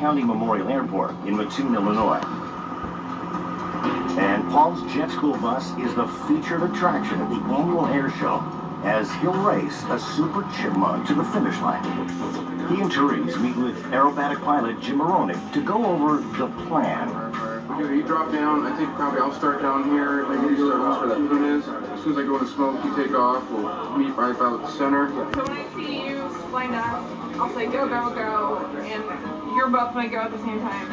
County Memorial Airport in Mattoon, Illinois. And Paul's jet school bus is the featured attraction at the annual air show, as he'll race a super Chipmunk to the finish line. He and Therese meet with aerobatic pilot Jim Moronic to go over the plan. You drop down, I think probably I'll start down here, maybe you start where that moon is. As soon as I go into smoke, you take off, we'll meet right about the center. So when I see you lined up, I'll say go, go, go, and you're both going to go at the same time.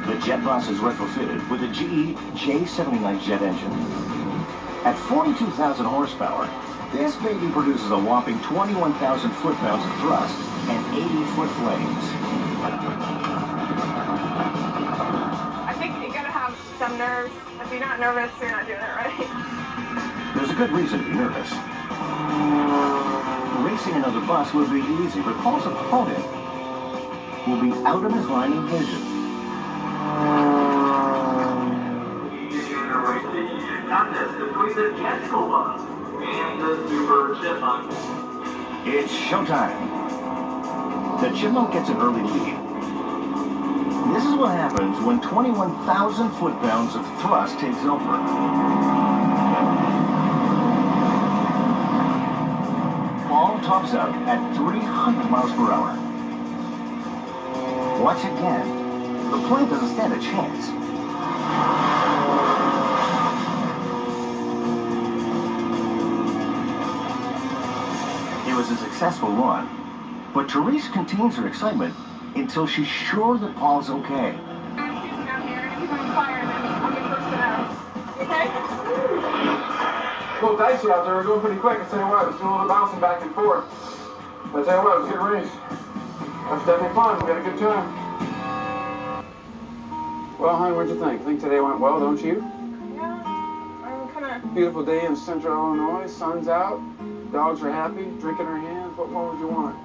The jet bus is retrofitted with a GE J79 jet engine. At 42,000 horsepower, this baby produces a whopping 21,000 foot-pounds of thrust and 80-foot flames. I think you gotta have some nerves. If you're not nervous, you're not doing it right. There's a good reason to be nervous. Racing another bus would be easy, but Paul's opponent will be out of his line of vision. Contest between the jet school bus and the super Chipmunk. It's showtime. The Chipmunk gets an early lead. This is what happens when 21,000 foot-pounds of thrust takes over. Paul tops out at 300 miles per hour. Once again, the plane doesn't stand a chance. It was a successful run, but Therese contains her excitement until she's sure that Paul's okay. I'm shooting down here, and if he's on fire, then I'll be first to know. Okay? A little dicey out there, we're going pretty quick. I tell you what, it's doing a little bouncing back and forth. But I tell you what, it was a good race. That's definitely fun, we had a good time. Well, hon, what'd you think? Think today went well, don't you? Yeah, I'm kind of... Beautiful day in central Illinois, sun's out, dogs are happy, drink in our hands. What more would you want?